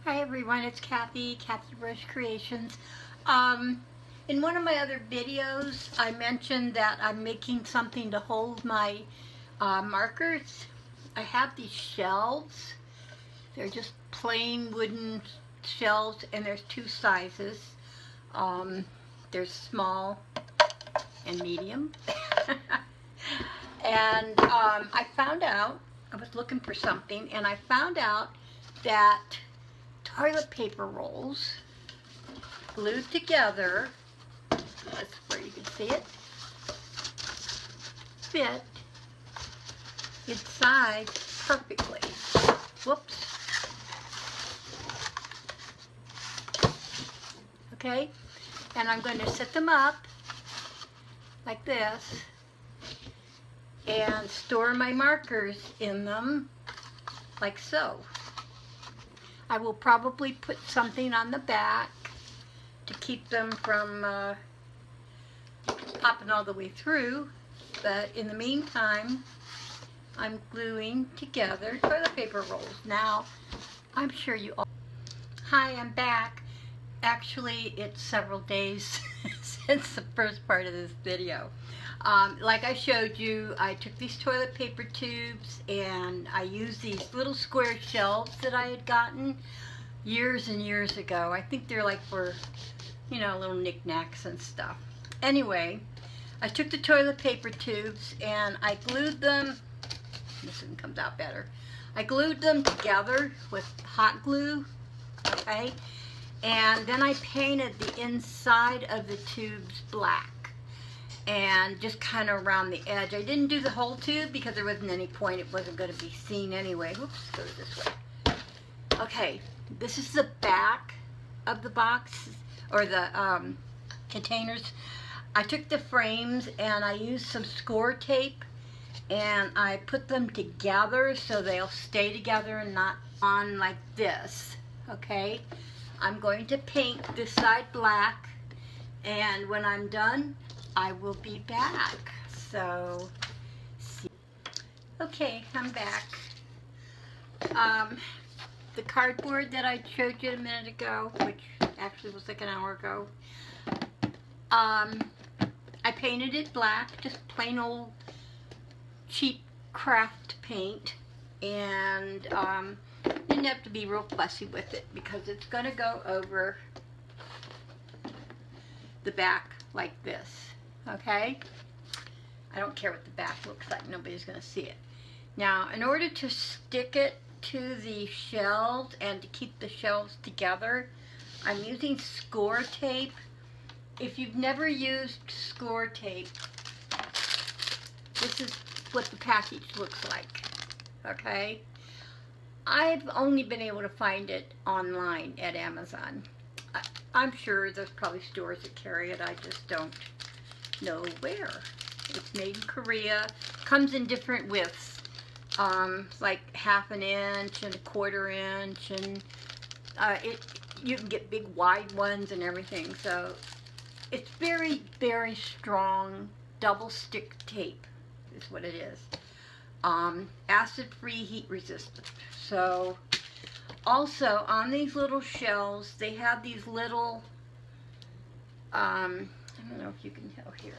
Hi everyone, it's Kathy Brush Creations. In one of my other videos, I mentioned that I'm making something to hold my markers. I have these shelves. They're just plain wooden shelves, and there's two sizes. There's small and medium. And I found out, I was looking for something, and I found out that toilet paper rolls glued together, that's where you can see it, fit inside perfectly. Whoops. Okay, and I'm going to set them up like this and store my markers in them like so. I will probably put something on the back to keep them from popping all the way through, but in the meantime I'm gluing together toilet paper rolls. Now I'm sure you all... Hi, I'm back. Actually, it's several days since the first part of this video. Like I showed you, I took these toilet paper tubes and I used these little square shelves that I had gotten years and years ago. I think they're like for, you know, little knickknacks and stuff. Anyway, I took the toilet paper tubes and I glued them, this one comes out better, I glued them together with hot glue, okay? And then I painted the inside of the tubes black. And just kind of around the edge. I didn't do the whole tube because there wasn't any point. It wasn't going to be seen anyway. Oops, goes this way. Okay, this is the back of the box, or the containers. I took the frames and I used some Scor-tape and I put them together so they'll stay together and not on like this. Okay, I'm going to paint this side black, and when I'm done I will be back. So, see. Okay, I'm back. The cardboard that I showed you a minute ago, which actually was like an hour ago, I painted it black, just plain old cheap craft paint, and didn't have to be real fussy with it because it's going to go over the back like this. Okay, I don't care what the back looks like, nobody's going to see it. Now, in order to stick it to the shelves and to keep the shelves together, I'm using Scor-tape. If you've never used Scor-tape, this is what the package looks like. Okay, I've only been able to find it online at Amazon. I'm sure there's probably stores that carry it, I just don't know where. It's made in Korea, comes in different widths, like 1/2 inch and 1/4 inch, and you can get big wide ones and everything. So it's very, very strong double stick tape is what it is. Acid-free, heat resistant. So also on these little shelves they have these little I don't know if you can tell here.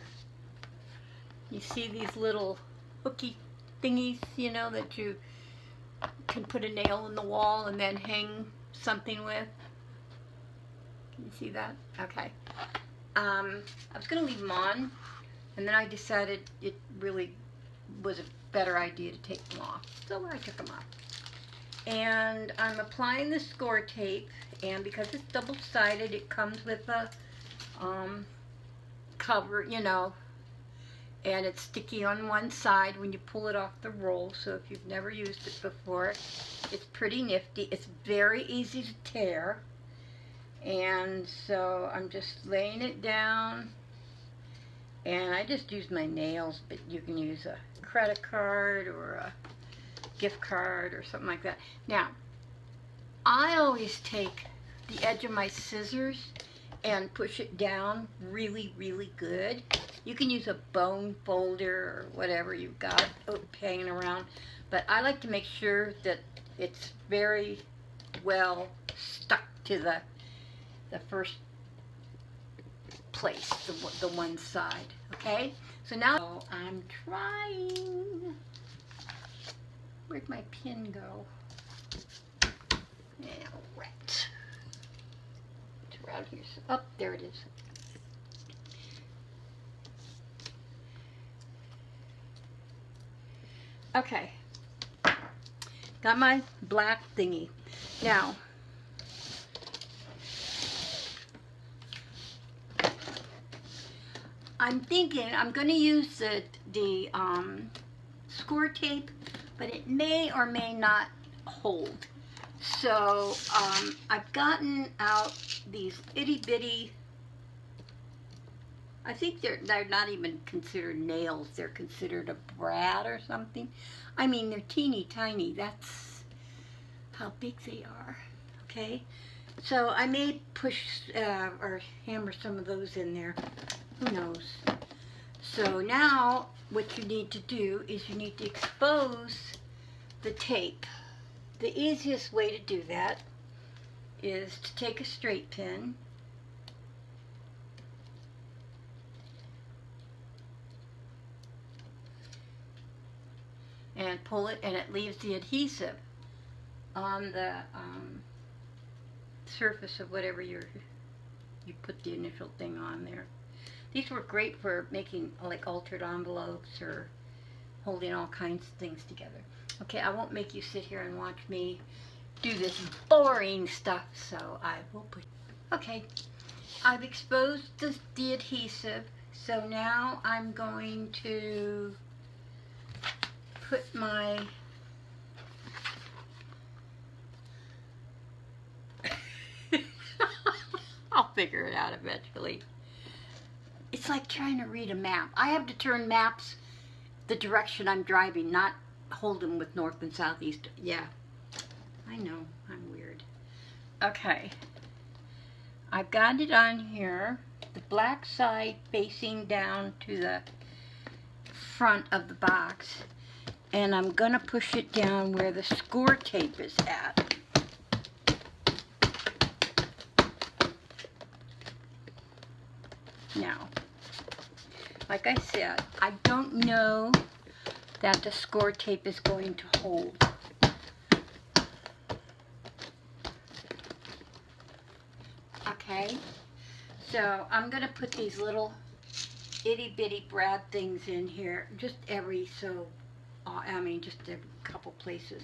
You see these little hooky thingies, you know, that you can put a nail in the wall and then hang something with. Can you see that? Okay. I was going to leave them on, and then I decided it really was a better idea to take them off. So I took them off. And I'm applying the Scor-tape, and because it's double-sided, it comes with a cover, you know, and it's sticky on one side when you pull it off the roll. So if you've never used it before, it's pretty nifty. It's very easy to tear, and so I'm just laying it down, and I just use my nails, but you can use a credit card or a gift card or something like that. Now, I always take the edge of my scissors and push it down really, really good. You can use a bone folder or whatever you've got hanging around, but I like to make sure that it's very well stuck to the first place, the one side. Okay, so now I'm trying. Where'd my pin go? Yeah, right. It's around here. Oh, there it is. Okay. Got my black thingy. Now, I'm thinking I'm going to use the Scor-tape, but it may or may not hold. So I've gotten out these itty bitty, I think they're not even considered nails, they're considered a brad or something. I mean, they're teeny tiny, that's how big they are, okay? So I may push or hammer some of those in there, who knows. So now what you need to do is you need to expose the tape. The easiest way to do that is to take a straight pin and pull it, and it leaves the adhesive on the surface of whatever you put the initial thing on there. These were great for making like altered envelopes or holding all kinds of things together. Okay, I won't make you sit here and watch me do this boring stuff, so I will put... Okay, I've exposed the adhesive, so now I'm going to put my... I'll figure it out eventually. It's like trying to read a map. I have to turn maps the direction I'm driving, not hold them with north and southeast. Yeah, I know, I'm weird. Okay, I've got it on here, the black side facing down to the front of the box, and I'm gonna push it down where the Scor-tape is at. Now, like I said, I don't know that the Scor-tape is going to hold. Okay, so I'm going to put these little itty bitty brad things in here, just just a couple places.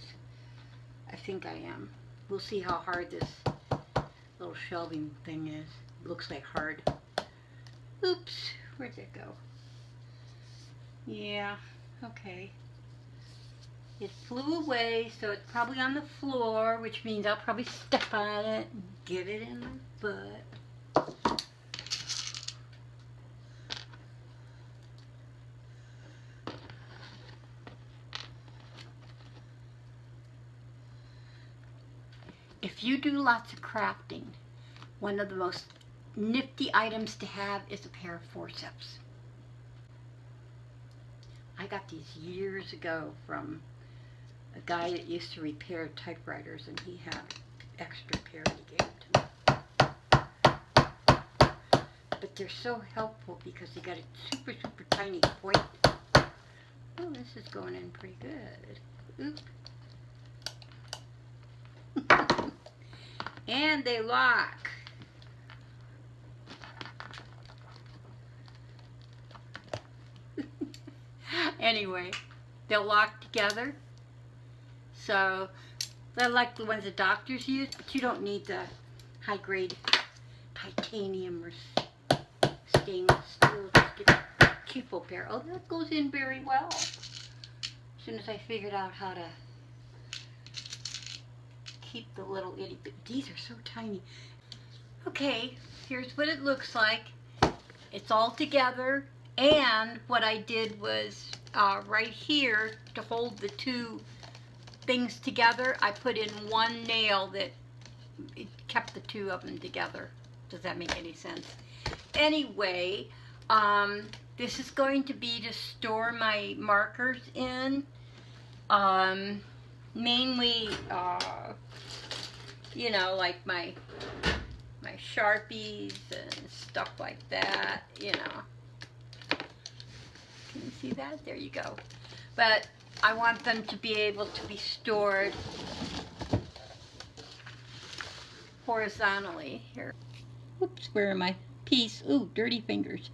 I think I am. We'll see how hard this little shelving thing is. It looks like hard. Oops, where'd it go? Yeah, okay. It flew away, so it's probably on the floor, which means I'll probably step on it and get it in my butt. If you do lots of crafting, one of the most nifty items to have is a pair of forceps. I got these years ago from a guy that used to repair typewriters, and he had an extra pair he gave to me. But they're so helpful because they got a super, super tiny point. Oh, this is going in pretty good. Oop. And they lock. Anyway, they'll lock together. So they're like the ones the doctors use, but you don't need the high-grade titanium or stainless steel. Just a cheapo pair. Oh, that goes in very well. As soon as I figured out how to keep the little itty bit. These are so tiny. Okay, here's what it looks like. It's all together, and what I did was right here to hold the two things together, I put in one nail that it kept the two of them together. Does that make any sense? Anyway, this is going to be to store my markers in. Mainly you know, like my Sharpies and stuff like that, you know. Can you see that? There you go. But I want them to be able to be stored horizontally here. Oops, where are my piece? Ooh, dirty fingers.